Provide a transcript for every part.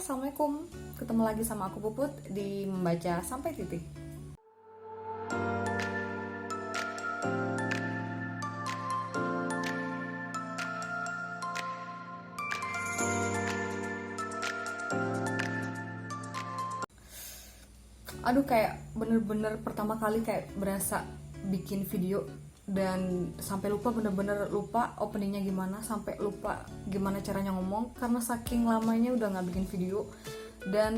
Assalamualaikum. Ketemu lagi sama aku Puput di Membaca Sampai Titik. Aduh, kayak bener-bener pertama kali kayak berasa bikin video dan sampai lupa, bener-bener lupa openingnya gimana, sampai lupa gimana caranya ngomong karena saking lamanya udah nggak bikin video. Dan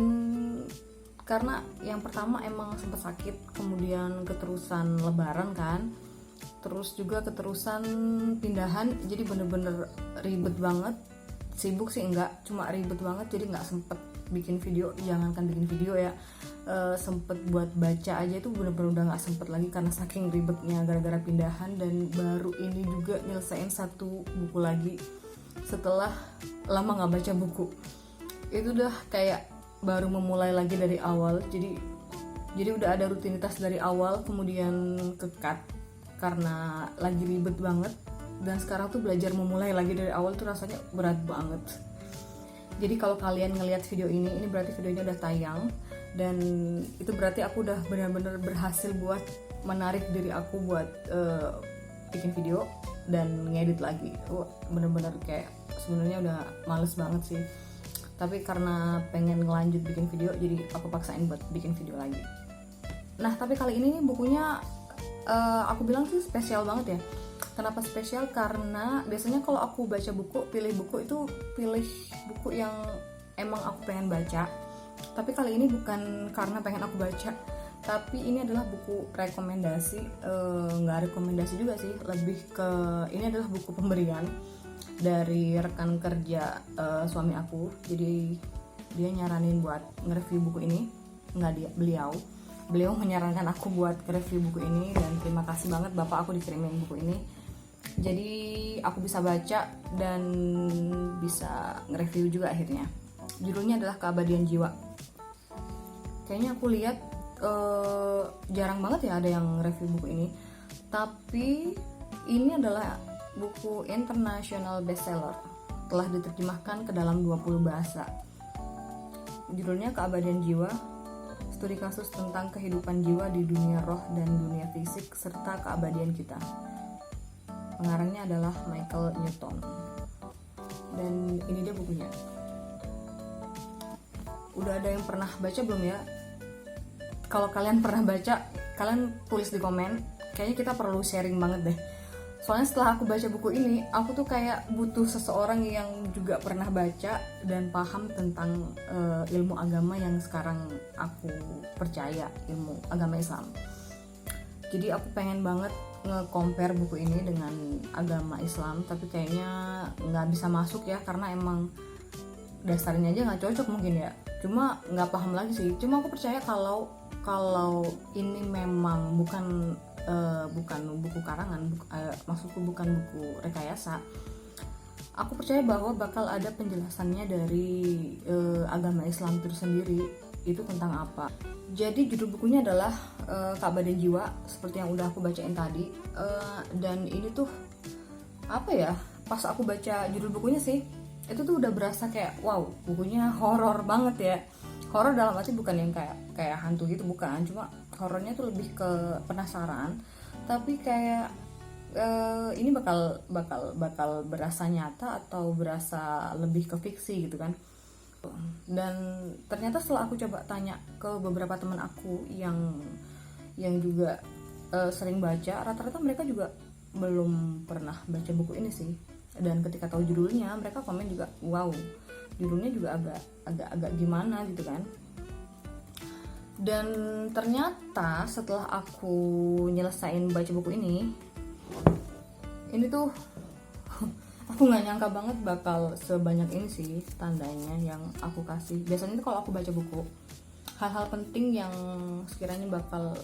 karena yang pertama emang sempat sakit, kemudian keterusan lebaran kan, terus juga keterusan pindahan, jadi bener-bener ribet banget. Sibuk sih enggak, cuma ribet banget, jadi nggak sempet bikin video. Jangankan bikin video ya, sempet buat baca aja itu bener-bener udah nggak sempet lagi karena saking ribetnya gara-gara pindahan. Dan baru ini juga nyelesain satu buku lagi setelah lama nggak baca buku. Itu udah kayak baru memulai lagi dari awal, jadi udah ada rutinitas dari awal, kemudian ke-cut karena lagi ribet banget. Dan sekarang tuh belajar memulai lagi dari awal tuh rasanya berat banget. Jadi kalau kalian ngelihat video ini berarti videonya udah tayang, dan itu berarti aku udah benar-benar berhasil buat menarik diri aku buat bikin video dan ngedit lagi. Bener-bener kayak sebenarnya udah males banget sih, tapi karena pengen ngelanjut bikin video jadi aku paksain buat bikin video lagi. Nah, tapi kali ini nih bukunya aku bilang sih spesial banget ya. Kenapa spesial? Karena biasanya kalau aku baca buku, pilih buku yang emang aku pengen baca. Tapi kali ini bukan karena pengen aku baca, tapi ini adalah buku rekomendasi. Nggak rekomendasi juga sih, lebih ke ini adalah buku pemberian dari rekan kerja suami aku. Jadi dia nyaranin buat nge-review buku ini. Beliau menyarankan aku buat nge-review buku ini, dan terima kasih banget bapak aku dikirimin buku ini. Jadi aku bisa baca dan bisa nge-review juga akhirnya. Judulnya adalah Keabadian Jiwa. Kayaknya aku lihat jarang banget ya ada yang review buku ini. Tapi ini adalah buku international bestseller. Telah diterjemahkan ke dalam 20 bahasa. Judulnya Keabadian Jiwa. Studi kasus tentang kehidupan jiwa di dunia roh dan dunia fisik serta keabadian kita. Pengarangnya adalah Michael Newton. Dan ini dia bukunya. Udah ada yang pernah baca belum ya? Kalau kalian pernah baca, kalian tulis di komen. Kayaknya kita perlu sharing banget deh. Soalnya setelah aku baca buku ini, aku tuh kayak butuh seseorang yang juga pernah baca dan paham tentang ilmu agama yang sekarang aku percaya, ilmu agama Islam. Jadi aku pengen banget nge-compare buku ini dengan agama Islam, tapi kayaknya nggak bisa masuk ya, karena emang dasarnya aja nggak cocok mungkin ya. Cuma nggak paham lagi sih. Cuma aku percaya kalau ini memang bukan buku karangan, maksudku bukan buku rekayasa. Aku percaya bahwa bakal ada penjelasannya dari agama Islam itu sendiri, itu tentang apa. Jadi judul bukunya adalah Keabadian Jiwa, seperti yang udah aku bacain tadi. Dan ini tuh apa ya? Pas aku baca judul bukunya sih, itu tuh udah berasa kayak wow, bukunya horor banget ya. Horor dalam arti bukan yang kayak hantu gitu, bukan. Cuma horornya tuh lebih ke penasaran. Tapi kayak ini bakal berasa nyata atau berasa lebih ke fiksi gitu kan. Dan ternyata setelah aku coba tanya ke beberapa teman aku yang juga sering baca, rata-rata mereka juga belum pernah baca buku ini sih. Dan ketika tahu judulnya, mereka komen juga, wow, judulnya juga agak gimana gitu kan. Dan ternyata setelah aku nyelesain baca buku ini tuh aku nggak nyangka banget bakal sebanyak ini sih tandanya yang aku kasih. Biasanya tuh kalau aku baca buku, hal-hal penting yang sekiranya bakal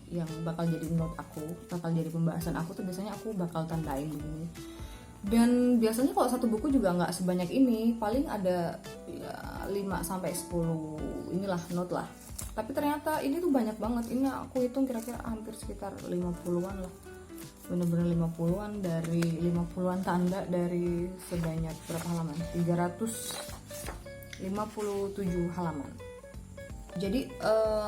yang bakal jadi note aku, bakal jadi pembahasan aku tuh biasanya aku bakal tandain begini. Dan biasanya kalau satu buku juga nggak sebanyak ini, paling ada ya 5-10 inilah note lah. Tapi ternyata ini tuh banyak banget. Ini aku hitung kira-kira hampir sekitar 50-an lah. Bener-bener 50-an, dari 50-an tanda dari sebanyak berapa halaman? 300 57 halaman. Jadi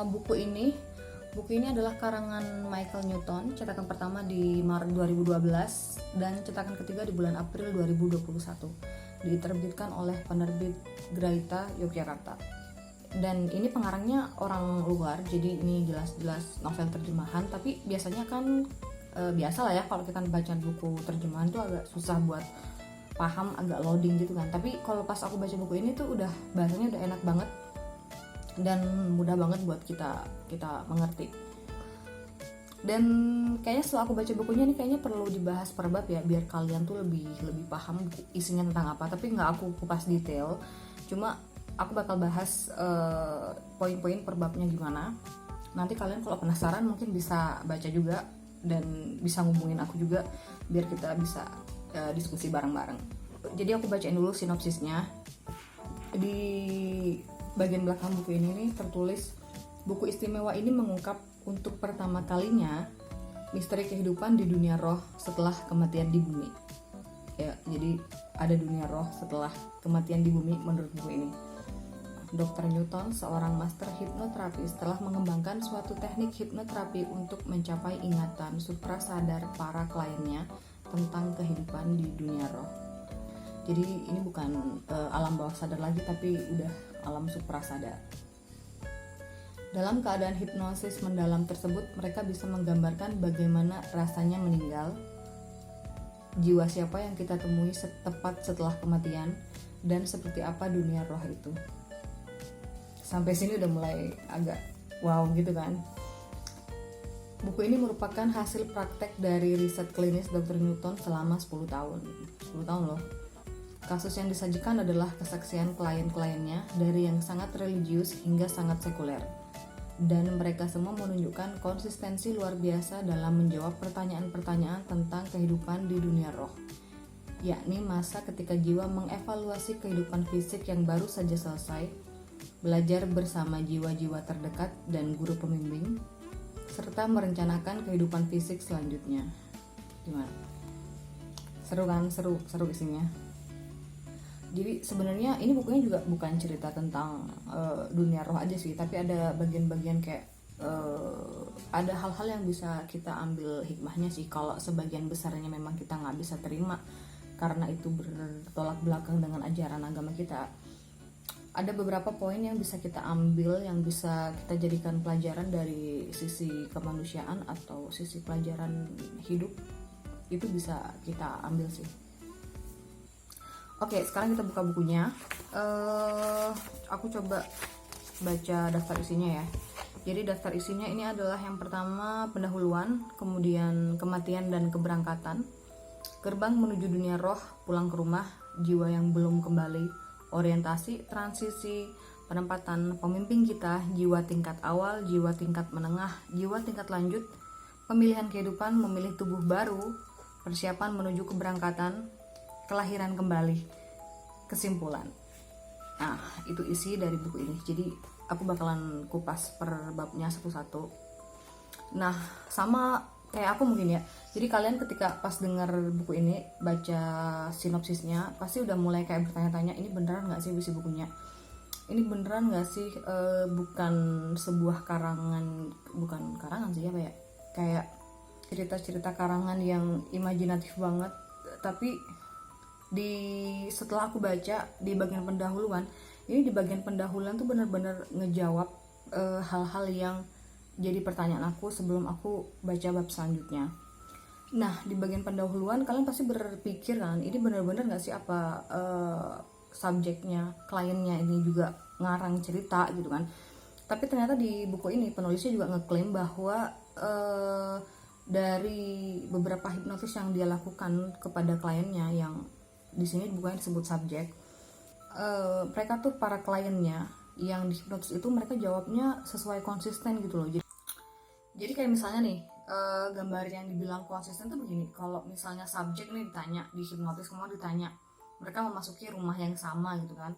buku ini adalah karangan Michael Newton, cetakan pertama di Maret 2012 dan cetakan ketiga di bulan April 2021. Diterbitkan oleh penerbit Graita Yogyakarta. Dan ini pengarangnya orang luar, jadi ini jelas-jelas novel terjemahan, tapi biasanya kan biasa lah ya kalau kita baca buku terjemahan tuh agak susah buat paham, agak loading gitu kan. Tapi kalau pas aku baca buku ini tuh udah bahasanya udah enak banget dan mudah banget buat kita mengerti. Dan kayaknya setelah aku baca bukunya nih kayaknya perlu dibahas per bab ya, biar kalian tuh lebih paham isinya tentang apa. Tapi nggak aku kupas detail, cuma aku bakal bahas poin-poin per babnya gimana. Nanti kalian kalau penasaran mungkin bisa baca juga dan bisa ngubungin aku juga biar kita bisa diskusi bareng-bareng. Jadi aku bacain dulu sinopsisnya. Di bagian belakang buku ini nih tertulis, buku istimewa ini mengungkap untuk pertama kalinya misteri kehidupan di dunia roh setelah kematian di bumi. Ya, jadi ada dunia roh setelah kematian di bumi menurut buku ini. Dr. Newton, seorang master hipnoterapis, telah mengembangkan suatu teknik hipnoterapi untuk mencapai ingatan suprasadar para kliennya tentang kehidupan di dunia roh. Jadi ini bukan alam bawah sadar lagi, tapi udah alam suprasadar. Dalam keadaan hipnosis mendalam tersebut, mereka bisa menggambarkan bagaimana rasanya meninggal, jiwa siapa yang kita temui tepat setelah kematian, dan seperti apa dunia roh itu. Sampai sini udah mulai agak wow gitu kan. Buku ini merupakan hasil praktek dari riset klinis Dr. Newton selama 10 tahun. 10 tahun loh. Kasus yang disajikan adalah kesaksian klien-kliennya dari yang sangat religius hingga sangat sekuler. Dan mereka semua menunjukkan konsistensi luar biasa dalam menjawab pertanyaan-pertanyaan tentang kehidupan di dunia roh, yakni masa ketika jiwa mengevaluasi kehidupan fisik yang baru saja selesai, belajar bersama jiwa-jiwa terdekat dan guru pembimbing, serta merencanakan kehidupan fisik selanjutnya. Gimana? Seru kan? Seru isinya. Jadi sebenarnya ini bukunya juga bukan cerita tentang dunia roh aja sih, tapi ada bagian-bagian kayak ada hal-hal yang bisa kita ambil hikmahnya sih. Kalau sebagian besarnya memang kita nggak bisa terima karena itu bertolak belakang dengan ajaran agama kita, ada beberapa poin yang bisa kita ambil, yang bisa kita jadikan pelajaran dari sisi kemanusiaan atau sisi pelajaran hidup, itu bisa kita ambil sih. Oke, sekarang kita buka bukunya. Aku coba baca daftar isinya ya. Jadi daftar isinya ini adalah yang pertama pendahuluan, kemudian kematian dan keberangkatan, gerbang menuju dunia roh, pulang ke rumah, jiwa yang belum kembali, orientasi, transisi, penempatan pemimpin kita, jiwa tingkat awal, jiwa tingkat menengah, jiwa tingkat lanjut, pemilihan kehidupan, memilih tubuh baru, persiapan menuju keberangkatan, kelahiran kembali, kesimpulan. Nah, itu isi dari buku ini. Jadi aku bakalan kupas per babnya satu-satu. Nah, sama kayak aku mungkin ya. Jadi kalian ketika pas denger buku ini, baca sinopsisnya, pasti udah mulai kayak bertanya-tanya, ini beneran gak sih isi bukunya? Ini beneran gak sih bukan sebuah karangan, bukan karangan sih apa ya, kayak cerita-cerita karangan yang imajinatif banget. Tapi setelah aku baca di bagian pendahuluan, ini di bagian pendahuluan tuh bener-bener ngejawab hal-hal yang jadi pertanyaan aku sebelum aku baca bab selanjutnya. Nah, di bagian pendahuluan kalian pasti berpikir kan, ini bener-bener gak sih apa subjeknya, kliennya ini juga ngarang cerita gitu kan. Tapi ternyata di buku ini penulisnya juga ngeklaim bahwa dari beberapa hipnotis yang dia lakukan kepada kliennya, yang di sini bukannya disebut subjek, mereka tuh para kliennya yang dihipnotis itu mereka jawabnya sesuai konsisten gitu loh. Jadi kayak misalnya nih, gambar yang dibilang konsisten tuh begini. Kalau misalnya subjek nih ditanya di hipnotis, kemudian ditanya mereka memasuki rumah yang sama gitu kan,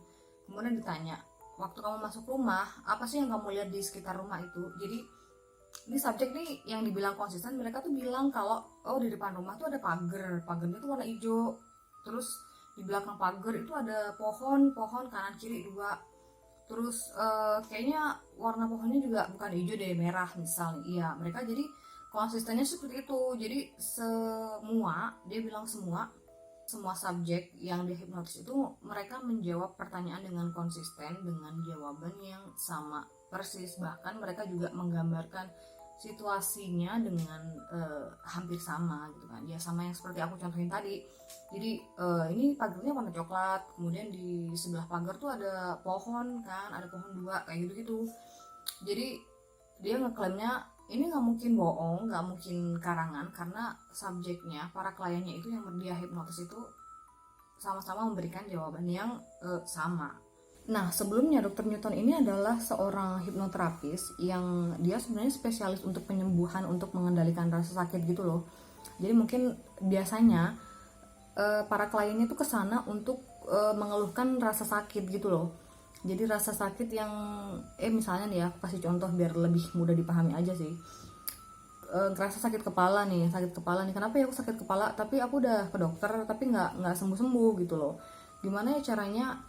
kemudian ditanya, waktu kamu masuk rumah apa sih yang kamu lihat di sekitar rumah itu. Jadi ini subjek nih yang dibilang konsisten, mereka tuh bilang kalau oh di depan rumah tuh ada pagar, pagarnya tuh warna hijau, terus di belakang pagar itu ada pohon kanan kiri dua. Terus kayaknya warna pohonnya juga bukan hijau deh, merah misalnya. Iya, mereka jadi konsistennya seperti itu. Jadi dia bilang semua subjek yang dihipnotis itu mereka menjawab pertanyaan dengan konsisten, dengan jawaban yang sama persis. Bahkan mereka juga menggambarkan situasinya dengan hampir sama gitu kan, ya sama yang seperti aku contohin tadi. Jadi ini pagarnya warna coklat, kemudian di sebelah pagar tuh ada pohon kan, ada pohon dua kayak gitu. Jadi dia ngeklaimnya ini nggak mungkin bohong, nggak mungkin karangan, karena subjeknya, para kliennya itu yang dia hipnotis itu sama-sama memberikan jawaban yang sama. Nah, sebelumnya Dr. Newton ini adalah seorang hipnoterapis yang dia sebenarnya spesialis untuk penyembuhan, untuk mengendalikan rasa sakit gitu loh. Jadi mungkin biasanya para kliennya tuh kesana untuk mengeluhkan rasa sakit gitu loh. Jadi rasa sakit yang misalnya nih ya, aku kasih contoh biar lebih mudah dipahami aja sih. Ngerasa sakit kepala nih. Kenapa ya aku sakit kepala? Tapi aku udah ke dokter tapi nggak sembuh gitu loh. Gimana ya caranya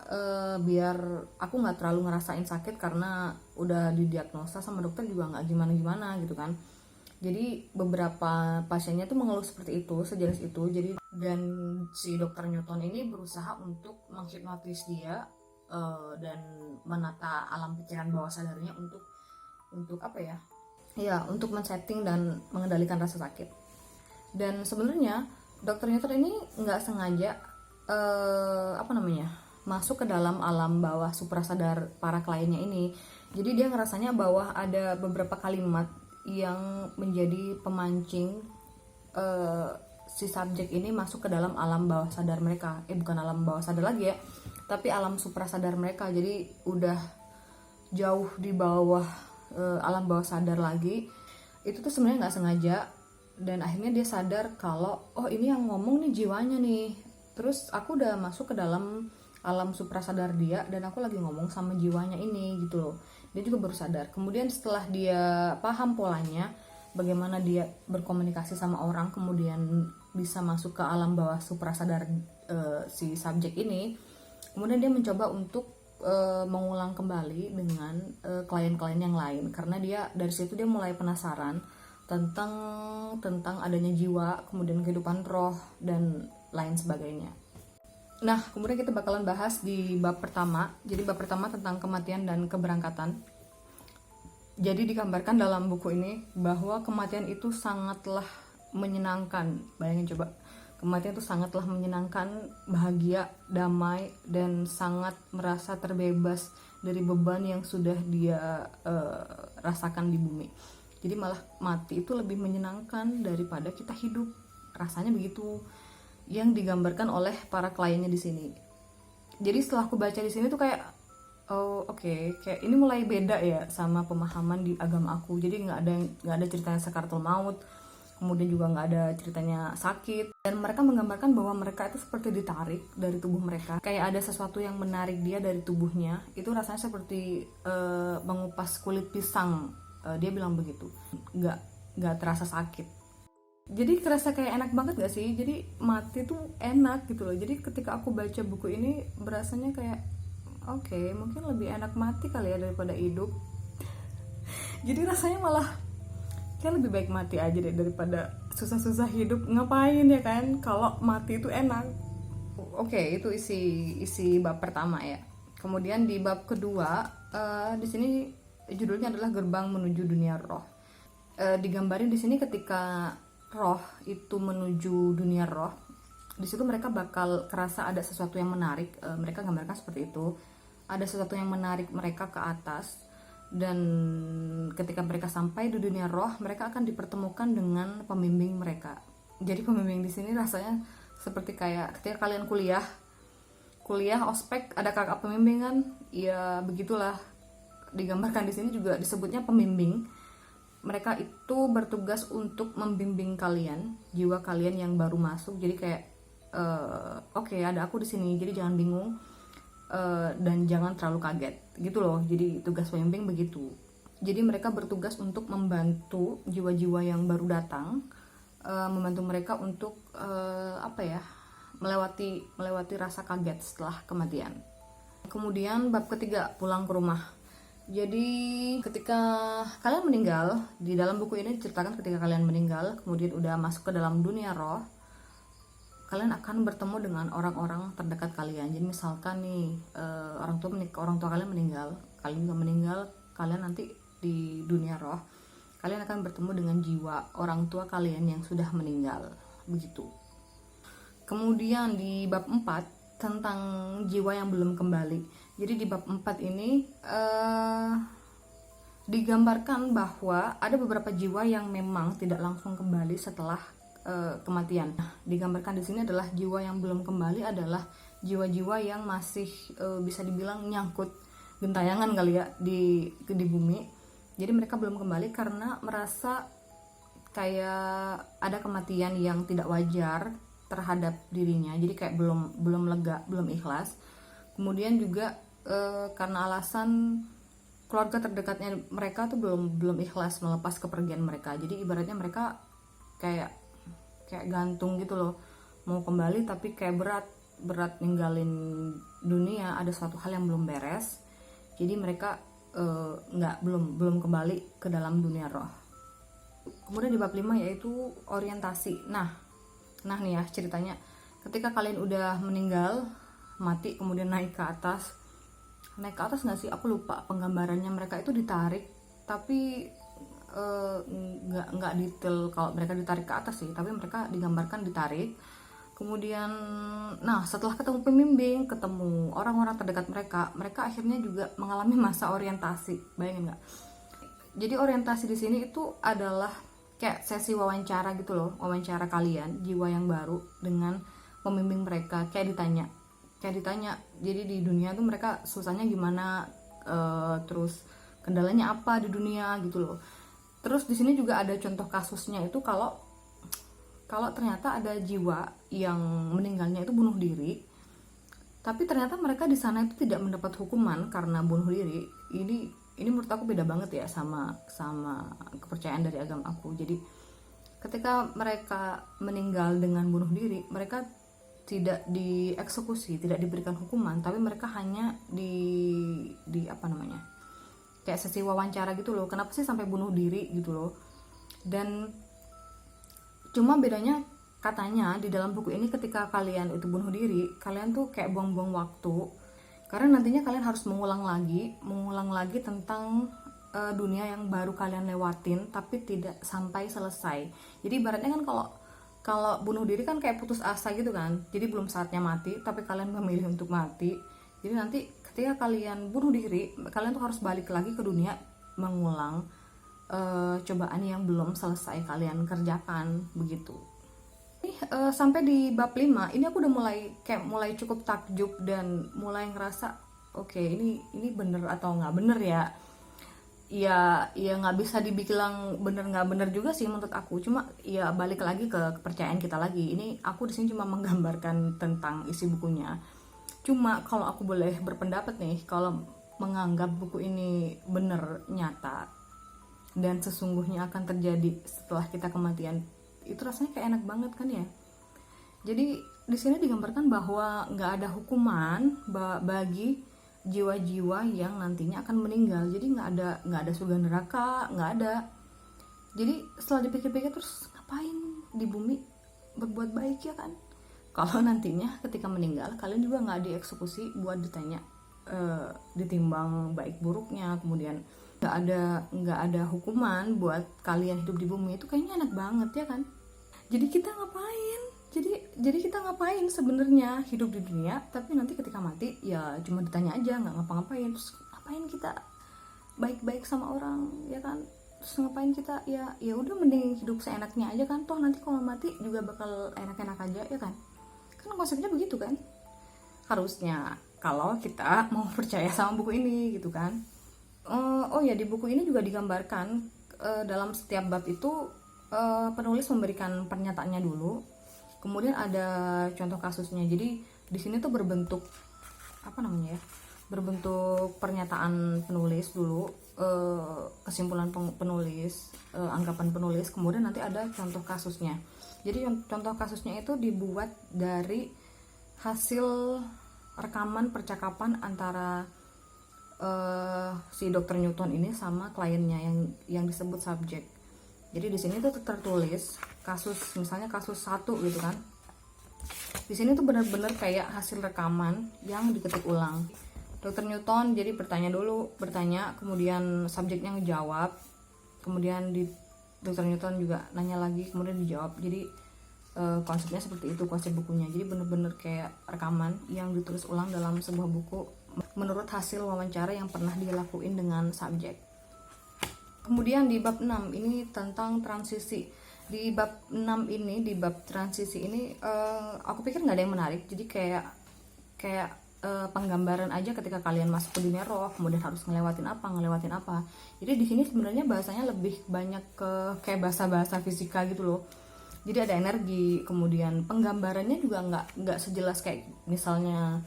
biar aku nggak terlalu ngerasain sakit karena udah didiagnosa sama dokter juga nggak gimana gitu kan. Jadi beberapa pasiennya tuh mengeluh seperti itu, sejenis itu. Jadi dan si dokter Newton ini berusaha untuk menghipnotis dia dan menata alam pikiran bawah sadarnya untuk apa ya? Ya, untuk men-setting dan mengendalikan rasa sakit. Dan sebenarnya dokter Newton ini nggak sengaja masuk ke dalam alam bawah suprasadar para kliennya ini. Jadi dia ngerasanya bahwa ada beberapa kalimat yang menjadi pemancing si subjek ini masuk ke dalam alam bawah sadar mereka. Bukan alam bawah sadar lagi ya, tapi alam suprasadar mereka. Jadi udah jauh di bawah alam bawah sadar lagi. Itu tuh sebenarnya nggak sengaja, dan akhirnya dia sadar kalau ini yang ngomong nih jiwanya nih. Terus aku udah masuk ke dalam alam suprasadar dia dan aku lagi ngomong sama jiwanya ini gitu loh. Dia juga baru sadar. Kemudian setelah dia paham polanya, bagaimana dia berkomunikasi sama orang, kemudian bisa masuk ke alam bawah suprasadar si subjek ini, kemudian dia mencoba untuk mengulang kembali dengan klien-klien yang lain, karena dia dari situ dia mulai penasaran tentang adanya jiwa, kemudian kehidupan roh dan lain sebagainya. Nah, kemudian kita bakalan bahas di bab pertama. Jadi bab pertama tentang kematian dan keberangkatan. Jadi digambarkan dalam buku ini bahwa kematian itu sangatlah menyenangkan. Bayangin coba, kematian itu sangatlah menyenangkan, bahagia, damai, dan sangat merasa terbebas dari beban yang sudah dia rasakan di bumi. Jadi malah mati itu lebih menyenangkan daripada kita hidup. Rasanya begitu yang digambarkan oleh para kliennya di sini. Jadi setelah aku baca di sini tuh kayak kayak ini mulai beda ya sama pemahaman di agama aku. Jadi nggak ada ceritanya sakaratul maut, kemudian juga nggak ada ceritanya sakit, dan mereka menggambarkan bahwa mereka itu seperti ditarik dari tubuh mereka, kayak ada sesuatu yang menarik dia dari tubuhnya. Itu rasanya seperti mengupas kulit pisang. Dia bilang begitu, nggak terasa sakit. Jadi kerasa kayak enak banget gak sih? Jadi mati tuh enak gitu loh. Jadi ketika aku baca buku ini berasanya kayak mungkin lebih enak mati kali ya daripada hidup. Jadi rasanya malah kayak lebih baik mati aja deh daripada susah-susah hidup. Ngapain ya kan kalau mati itu enak. Itu isi bab pertama ya. Kemudian di bab kedua di sini judulnya adalah Gerbang Menuju Dunia Roh. Digambarin di sini ketika roh itu menuju dunia roh, di situ mereka bakal kerasa ada sesuatu yang menarik. Mereka gambarkan seperti itu, ada sesuatu yang menarik mereka ke atas, dan ketika mereka sampai di dunia roh, mereka akan dipertemukan dengan pembimbing mereka. Jadi pembimbing di sini rasanya seperti kayak ketika kalian kuliah ospek ada kakak pembimbing kan, ya begitulah. Digambarkan di sini juga disebutnya pembimbing. Mereka itu bertugas untuk membimbing kalian, jiwa kalian yang baru masuk. Jadi kayak ada aku di sini, jadi jangan bingung dan jangan terlalu kaget gitu loh. Jadi tugas pembimbing begitu. Jadi mereka bertugas untuk membantu jiwa-jiwa yang baru datang, membantu mereka untuk melewati rasa kaget setelah kematian. Kemudian bab ketiga, pulang ke rumah. Jadi ketika kalian meninggal, di dalam buku ini diceritakan ketika kalian meninggal kemudian udah masuk ke dalam dunia roh, kalian akan bertemu dengan orang-orang terdekat kalian. Jadi misalkan nih orang tua kalian meninggal, kalian juga meninggal, kalian nanti di dunia roh kalian akan bertemu dengan jiwa orang tua kalian yang sudah meninggal, begitu. Kemudian di bab 4 tentang jiwa yang belum kembali. Jadi di bab 4 ini digambarkan bahwa ada beberapa jiwa yang memang tidak langsung kembali setelah kematian. Nah, digambarkan di sini adalah jiwa yang belum kembali adalah jiwa-jiwa yang masih bisa dibilang nyangkut gentayangan kali ya di bumi. Jadi mereka belum kembali karena merasa kayak ada kematian yang tidak wajar terhadap dirinya. Jadi kayak belum lega, belum ikhlas. Kemudian juga karena alasan keluarga terdekatnya mereka tuh belum ikhlas melepas kepergian mereka. Jadi ibaratnya mereka kayak gantung gitu loh, mau kembali tapi kayak berat ninggalin dunia, ada suatu hal yang belum beres. Jadi mereka belum kembali ke dalam dunia roh. Kemudian di bab 5 yaitu orientasi. Nah nih ya ceritanya, ketika kalian udah meninggal, mati, kemudian naik ke atas nggak sih, aku lupa penggambarannya. Mereka itu ditarik, tapi nggak detail kalau mereka ditarik ke atas sih, tapi mereka digambarkan ditarik. Kemudian setelah ketemu pembimbing, ketemu orang-orang terdekat mereka akhirnya juga mengalami masa orientasi. Bayangin nggak? Jadi orientasi di sini itu adalah kayak sesi wawancara gitu loh, wawancara kalian jiwa yang baru dengan pembimbing mereka, kayak ditanya. Jadi di dunia tuh mereka susahnya gimana, terus kendalanya apa di dunia gitu loh. Terus di sini juga ada contoh kasusnya itu kalau ternyata ada jiwa yang meninggalnya itu bunuh diri, tapi ternyata mereka di sana itu tidak mendapat hukuman karena bunuh diri. Ini menurut aku beda banget ya sama kepercayaan dari agama aku. Jadi ketika mereka meninggal dengan bunuh diri, mereka tidak dieksekusi, tidak diberikan hukuman, tapi mereka hanya di kayak sesi wawancara gitu loh. Kenapa sih sampai bunuh diri gitu loh. Dan cuma bedanya katanya di dalam buku ini ketika kalian itu bunuh diri, kalian tuh kayak buang-buang waktu, karena nantinya kalian harus mengulang lagi tentang dunia yang baru kalian lewatin tapi tidak sampai selesai. Jadi ibaratnya kan kalau bunuh diri kan kayak putus asa gitu kan, jadi belum saatnya mati tapi kalian memilih untuk mati. Jadi nanti ketika kalian bunuh diri, kalian tuh harus balik lagi ke dunia mengulang cobaan yang belum selesai kalian kerjakan, begitu. Sampai di bab 5 ini aku udah mulai cukup takjub dan mulai ngerasa oke, ini bener atau nggak bener ya nggak bisa dibilang bener nggak bener juga sih menurut aku. Cuma ya balik lagi ke kepercayaan kita lagi. Ini aku di sini cuma menggambarkan tentang isi bukunya. Cuma kalau aku boleh berpendapat nih, kalau menganggap buku ini bener, nyata, dan sesungguhnya akan terjadi setelah kita kematian, itu rasanya kayak enak banget kan ya. Jadi di sini digambarkan bahwa nggak ada hukuman bagi jiwa-jiwa yang nantinya akan meninggal. Jadi nggak ada surga neraka, nggak ada. Jadi setelah dipikir-pikir, terus ngapain di bumi berbuat baik ya kan? Kalau nantinya ketika meninggal kalian juga nggak dieksekusi buat ditanya ditimbang baik buruknya, kemudian nggak ada hukuman buat kalian hidup di bumi, itu kayaknya enak banget ya kan. Jadi kita ngapain sebenarnya hidup di dunia, tapi nanti ketika mati ya cuma ditanya aja, nggak ngapa-ngapain. Terus ngapain kita baik-baik sama orang ya kan, terus ngapain kita ya udah mending hidup seenaknya aja kan, toh nanti kalau mati juga bakal enak-enak aja ya kan konsepnya begitu kan harusnya, kalau kita mau percaya sama buku ini gitu kan. Oh ya, di buku ini juga digambarkan dalam setiap bab itu penulis memberikan pernyataannya dulu, kemudian ada contoh kasusnya. Jadi di sini tuh berbentuk berbentuk pernyataan penulis dulu, kesimpulan penulis, anggapan penulis, kemudian nanti ada contoh kasusnya. Jadi contoh kasusnya itu dibuat dari hasil rekaman percakapan antara si dokter Newton ini sama kliennya yang disebut subjek. Jadi di sini tuh tertulis kasus, misalnya kasus 1 gitu kan. Di sini tuh bener-bener kayak hasil rekaman yang diketik ulang. Dokter Newton jadi bertanya, kemudian subjeknya ngejawab, kemudian dokter Newton juga nanya lagi, kemudian dijawab. Jadi konsepnya seperti itu konsep bukunya. Jadi bener-bener kayak rekaman yang ditulis ulang dalam sebuah buku menurut hasil wawancara yang pernah dilakuin dengan subjek. Kemudian di bab 6 ini tentang transisi. Di bab 6 ini, di bab transisi ini aku pikir nggak ada yang menarik. Jadi kayak penggambaran aja ketika kalian masuk ke dunia roh, kemudian harus ngelewatin apa. Jadi di sini sebenarnya bahasanya lebih banyak ke kayak bahasa fisika gitu loh. Jadi ada energi, kemudian penggambarannya juga nggak sejelas kayak misalnya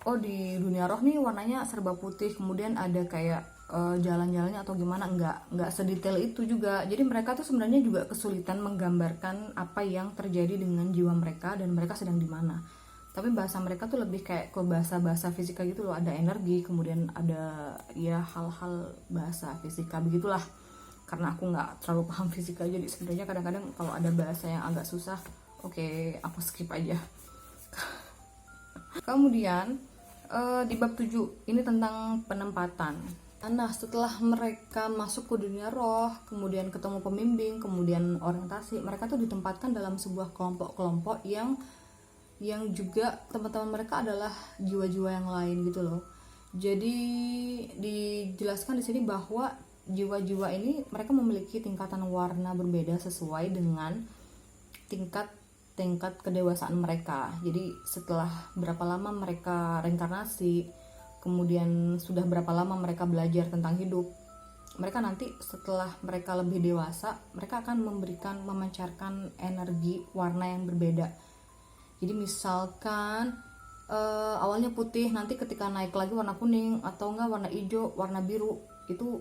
oh di dunia roh nih warnanya serba putih, kemudian ada kayak jalan-jalannya atau gimana, nggak sedetail itu juga. Jadi mereka tuh sebenarnya juga kesulitan menggambarkan apa yang terjadi dengan jiwa mereka dan mereka sedang di mana. Tapi bahasa mereka tuh lebih kayak ke bahasa fisika gitu loh, ada energi, kemudian ada ya hal-hal bahasa fisika begitulah. Karena aku nggak terlalu paham fisika, jadi sebenarnya kadang-kadang kalau ada bahasa yang agak susah, oke, aku skip aja. Kemudian di bab 7 ini tentang penempatan. Nah, setelah mereka masuk ke dunia roh, kemudian ketemu pembimbing, kemudian orientasi, mereka tuh ditempatkan dalam sebuah kelompok-kelompok yang juga teman-teman mereka adalah jiwa-jiwa yang lain gitu loh. Jadi dijelaskan di sini bahwa jiwa-jiwa ini mereka memiliki tingkatan warna berbeda sesuai dengan tingkat kedewasaan mereka. Jadi setelah berapa lama mereka reinkarnasi, kemudian sudah berapa lama mereka belajar tentang hidup, mereka nanti setelah mereka lebih dewasa, mereka akan memancarkan energi warna yang berbeda. Jadi misalkan awalnya putih, nanti ketika naik lagi warna kuning, atau enggak warna hijau, warna biru, itu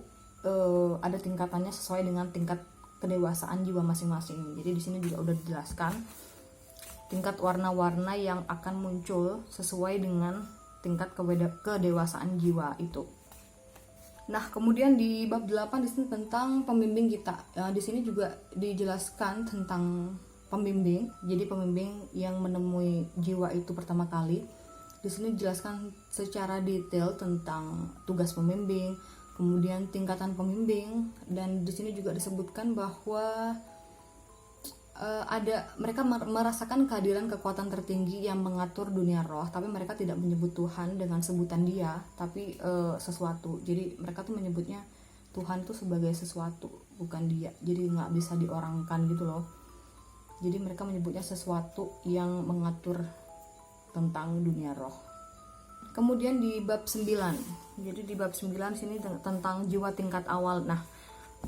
ada tingkatannya sesuai dengan tingkat kedewasaan jiwa masing-masing. Jadi di sini juga udah dijelaskan tingkat warna-warna yang akan muncul sesuai dengan tingkat kedewasaan jiwa itu. Nah, kemudian di bab 8 di sini tentang pembimbing kita. Di sini juga dijelaskan tentang pembimbing. Jadi pembimbing yang menemui jiwa itu pertama kali. Di sini dijelaskan secara detail tentang tugas pembimbing, kemudian tingkatan pembimbing, dan di sini juga disebutkan bahwa mereka merasakan kehadiran kekuatan tertinggi yang mengatur dunia roh, tapi mereka tidak menyebut Tuhan dengan sebutan dia, tapi sesuatu. Jadi mereka tuh menyebutnya Tuhan tuh sebagai sesuatu, bukan dia. Jadi nggak bisa diorangkan gitu loh. Jadi mereka menyebutnya sesuatu yang mengatur tentang dunia roh. Kemudian di bab 9, jadi di bab 9 sini tentang jiwa tingkat awal. Nah,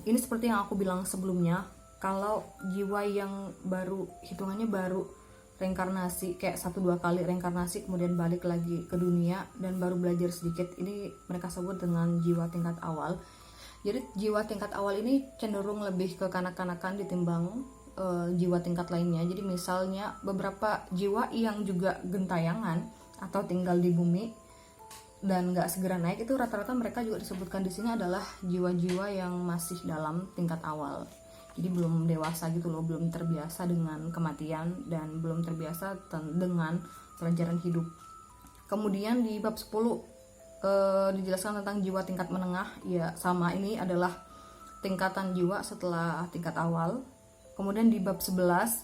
ini seperti yang aku bilang sebelumnya, kalau jiwa yang baru, hitungannya baru reinkarnasi, kayak 1-2 kali reinkarnasi kemudian balik lagi ke dunia dan baru belajar sedikit, ini mereka sebut dengan jiwa tingkat awal. Jadi jiwa tingkat awal ini cenderung lebih ke kanak-kanakan ditimbang jiwa tingkat lainnya. Jadi misalnya beberapa jiwa yang juga gentayangan atau tinggal di bumi dan nggak segera naik, itu rata-rata mereka juga disebutkan di sini adalah jiwa-jiwa yang masih dalam tingkat awal. Jadi belum dewasa gitu loh, belum terbiasa dengan kematian dan belum terbiasa dengan pelajaran hidup. Kemudian di bab 10 dijelaskan tentang jiwa tingkat menengah. Ya sama, ini adalah tingkatan jiwa setelah tingkat awal. Kemudian di bab 11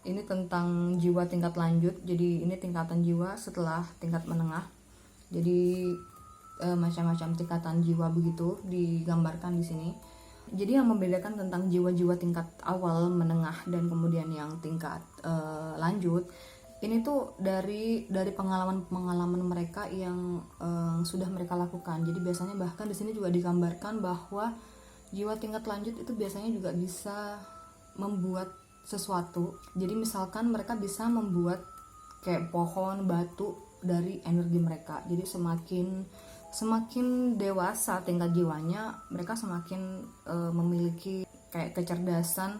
ini tentang jiwa tingkat lanjut. Jadi ini tingkatan jiwa setelah tingkat menengah. Jadi macam-macam tingkatan jiwa begitu digambarkan di sini. Jadi yang membedakan tentang jiwa-jiwa tingkat awal, menengah, dan kemudian yang tingkat lanjut, ini tuh dari pengalaman mereka yang sudah mereka lakukan. Jadi biasanya bahkan di sini juga digambarkan bahwa jiwa tingkat lanjut itu biasanya juga bisa membuat sesuatu. Jadi misalkan mereka bisa membuat kayak pohon, batu dari energi mereka. Jadi semakin dewasa tingkat jiwanya, mereka semakin memiliki kayak kecerdasan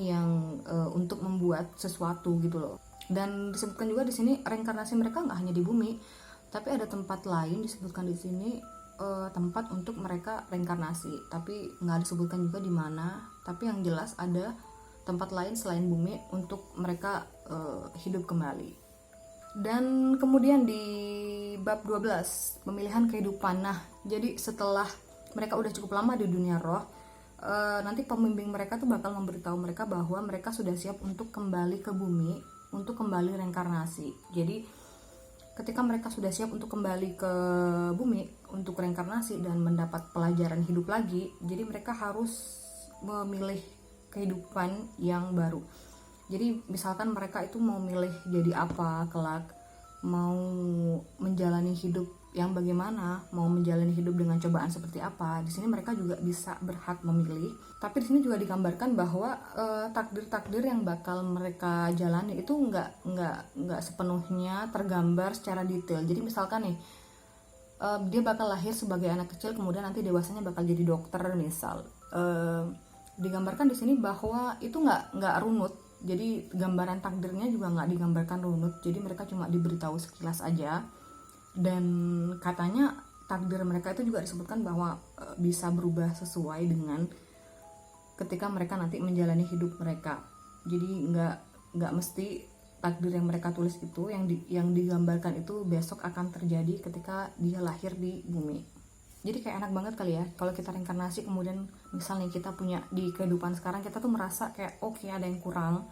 yang untuk membuat sesuatu gitu loh. Dan disebutkan juga di sini reinkarnasi mereka nggak hanya di bumi, tapi ada tempat lain disebutkan di sini, tempat untuk mereka reinkarnasi, tapi nggak disebutkan juga di mana. Tapi yang jelas ada tempat lain selain bumi untuk mereka hidup kembali. Dan kemudian di bab 12 pemilihan kehidupan. Nah, jadi setelah mereka udah cukup lama di dunia roh, nanti pembimbing mereka tuh bakal memberitahu mereka bahwa mereka sudah siap untuk kembali ke bumi, untuk kembali reinkarnasi. Jadi ketika mereka sudah siap untuk kembali ke bumi untuk reinkarnasi dan mendapat pelajaran hidup lagi, jadi mereka harus memilih kehidupan yang baru. Jadi misalkan mereka itu mau milih jadi apa kelak, mau menjalani hidup yang bagaimana, mau menjalani hidup dengan cobaan seperti apa, di sini mereka juga bisa berhak memilih. Tapi di sini juga digambarkan bahwa takdir-takdir yang bakal mereka jalani itu nggak sepenuhnya tergambar secara detail. Jadi misalkan nih, dia bakal lahir sebagai anak kecil, kemudian nanti dewasanya bakal jadi dokter misal. Digambarkan di sini bahwa itu nggak runut. Jadi gambaran takdirnya juga nggak digambarkan runut. Jadi mereka cuma diberitahu sekilas aja. Dan katanya takdir mereka itu juga disebutkan bahwa bisa berubah sesuai dengan ketika mereka nanti menjalani hidup mereka. Jadi nggak mesti takdir yang mereka tulis itu yang digambarkan itu besok akan terjadi ketika dia lahir di bumi. Jadi kayak enak banget kali ya kalau kita reinkarnasi, kemudian misalnya kita punya di kehidupan sekarang, kita tuh merasa kayak oke, ada yang kurang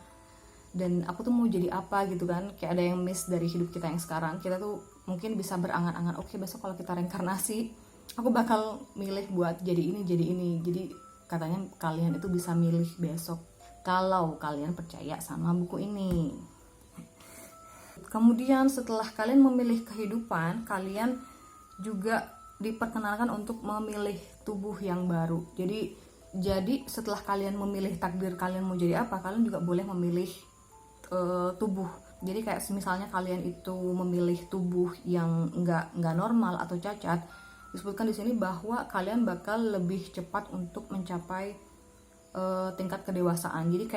dan aku tuh mau jadi apa gitu kan, kayak ada yang miss dari hidup kita yang sekarang. Kita tuh mungkin bisa berangan-angan, oke, besok kalau kita reinkarnasi aku bakal milih buat jadi ini. Jadi katanya kalian itu bisa milih besok kalau kalian percaya sama buku ini. Kemudian setelah kalian memilih kehidupan, kalian juga diperkenalkan untuk memilih tubuh yang baru. Jadi setelah kalian memilih takdir kalian mau jadi apa, kalian juga boleh memilih tubuh. Jadi kayak misalnya kalian itu memilih tubuh yang nggak normal atau cacat, disebutkan di sini bahwa kalian bakal lebih cepat untuk mencapai tingkat kedewasaan. Jadi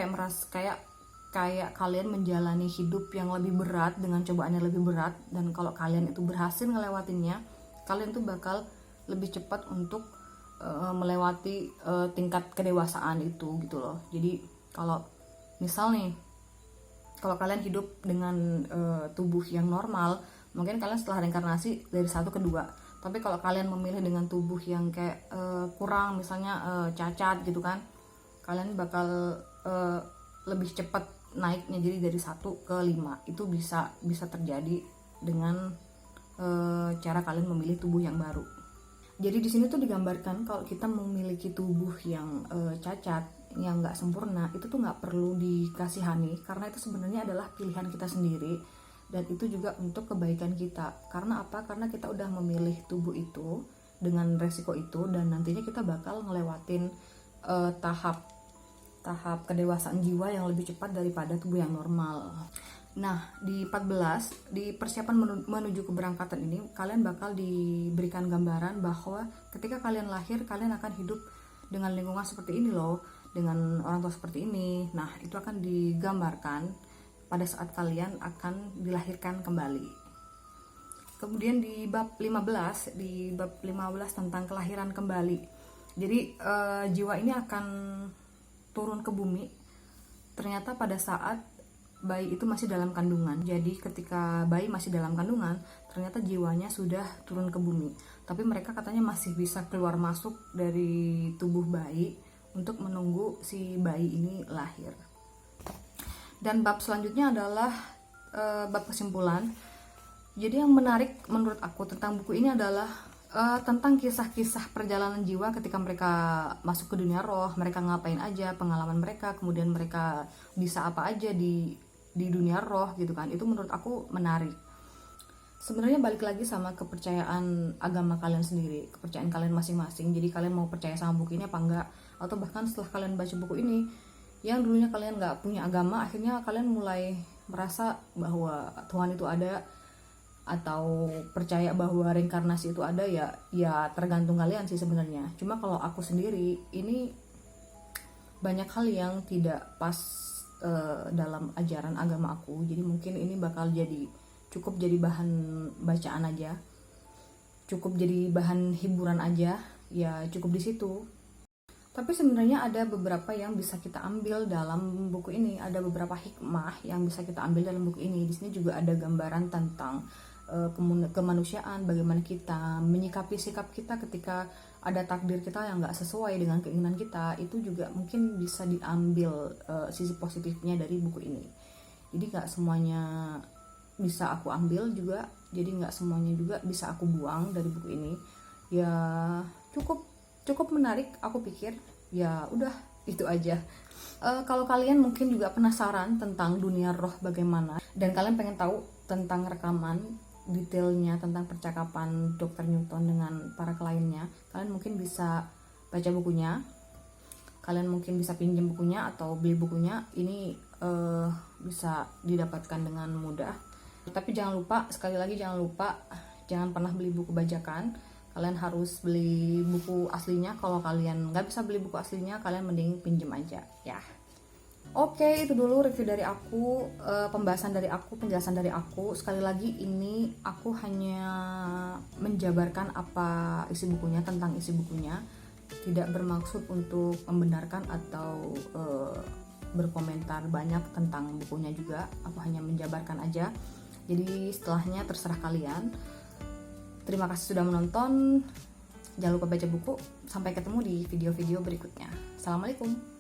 kayak kalian menjalani hidup yang lebih berat dengan cobaan yang lebih berat, dan kalau kalian itu berhasil ngelewatinnya, kalian tuh bakal lebih cepat untuk melewati tingkat kedewasaan itu gitu loh. Jadi kalau misal nih, kalau kalian hidup dengan tubuh yang normal, mungkin kalian setelah reinkarnasi dari 1 ke 2. Tapi kalau kalian memilih dengan tubuh yang kayak kurang, misalnya cacat gitu kan, kalian bakal lebih cepat naiknya, jadi dari 1 ke 5. Itu bisa terjadi dengan cara kalian memilih tubuh yang baru. Jadi di sini tuh digambarkan kalau kita memiliki tubuh yang cacat, yang nggak sempurna, itu tuh nggak perlu dikasihani, karena itu sebenarnya adalah pilihan kita sendiri, dan itu juga untuk kebaikan kita. Karena apa? Karena kita udah memilih tubuh itu dengan resiko itu, dan nantinya kita bakal ngelewatin tahap kedewasaan jiwa yang lebih cepat daripada tubuh yang normal. Nah, di 14, di persiapan menuju keberangkatan ini, kalian bakal diberikan gambaran bahwa ketika kalian lahir, kalian akan hidup dengan lingkungan seperti ini loh, dengan orang tua seperti ini. Nah, itu akan digambarkan pada saat kalian akan dilahirkan kembali. Kemudian di bab 15, tentang kelahiran kembali. Jadi jiwa ini akan turun ke bumi ternyata pada saat bayi itu masih dalam kandungan. Jadi ketika bayi masih dalam kandungan, ternyata jiwanya sudah turun ke bumi. Tapi mereka katanya masih bisa keluar masuk dari tubuh bayi untuk menunggu si bayi ini lahir. Dan bab selanjutnya adalah bab kesimpulan. Jadi yang menarik menurut aku tentang buku ini adalah tentang kisah-kisah perjalanan jiwa ketika mereka masuk ke dunia roh, mereka ngapain aja, pengalaman mereka, kemudian mereka bisa apa aja di dunia roh gitu kan. Itu menurut aku menarik. Sebenarnya balik lagi sama kepercayaan agama kalian sendiri, kepercayaan kalian masing-masing. Jadi kalian mau percaya sama buku ini apa enggak, atau bahkan setelah kalian baca buku ini yang dulunya kalian nggak punya agama, akhirnya kalian mulai merasa bahwa Tuhan itu ada, atau percaya bahwa reinkarnasi itu ada, ya tergantung kalian sih sebenarnya. Cuma kalau aku sendiri, ini banyak hal yang tidak pas dalam ajaran agama aku. Jadi mungkin ini bakal cukup jadi bahan bacaan aja, cukup jadi bahan hiburan aja, ya cukup di situ. Tapi sebenarnya ada beberapa yang bisa kita ambil dalam buku ini, ada beberapa hikmah yang bisa kita ambil dalam buku ini. Di sini juga ada gambaran tentang kemanusiaan, bagaimana kita menyikapi sikap kita ketika ada takdir kita yang nggak sesuai dengan keinginan kita. Itu juga mungkin bisa diambil sisi positifnya dari buku ini. Jadi nggak semuanya bisa aku ambil juga, jadi nggak semuanya juga bisa aku buang dari buku ini. Ya cukup menarik, aku pikir. Ya udah, itu aja. Kalau kalian mungkin juga penasaran tentang dunia roh bagaimana, dan kalian pengen tahu tentang rekaman detailnya tentang percakapan Dr. Newton dengan para kliennya, kalian mungkin bisa baca bukunya, kalian mungkin bisa pinjam bukunya atau beli bukunya. Ini bisa didapatkan dengan mudah. Tapi jangan lupa, sekali lagi jangan pernah beli buku bajakan. Kalian harus beli buku aslinya. Kalau kalian nggak bisa beli buku aslinya, kalian mending pinjem aja ya. Oke, itu dulu review dari aku, pembahasan dari aku, penjelasan dari aku. Sekali lagi, ini aku hanya menjabarkan apa isi bukunya, tentang isi bukunya. Tidak bermaksud untuk membenarkan atau berkomentar banyak tentang bukunya juga. Aku hanya menjabarkan aja. Jadi setelahnya terserah kalian. Terima kasih sudah menonton. Jangan lupa baca buku. Sampai ketemu di video-video berikutnya. Assalamualaikum.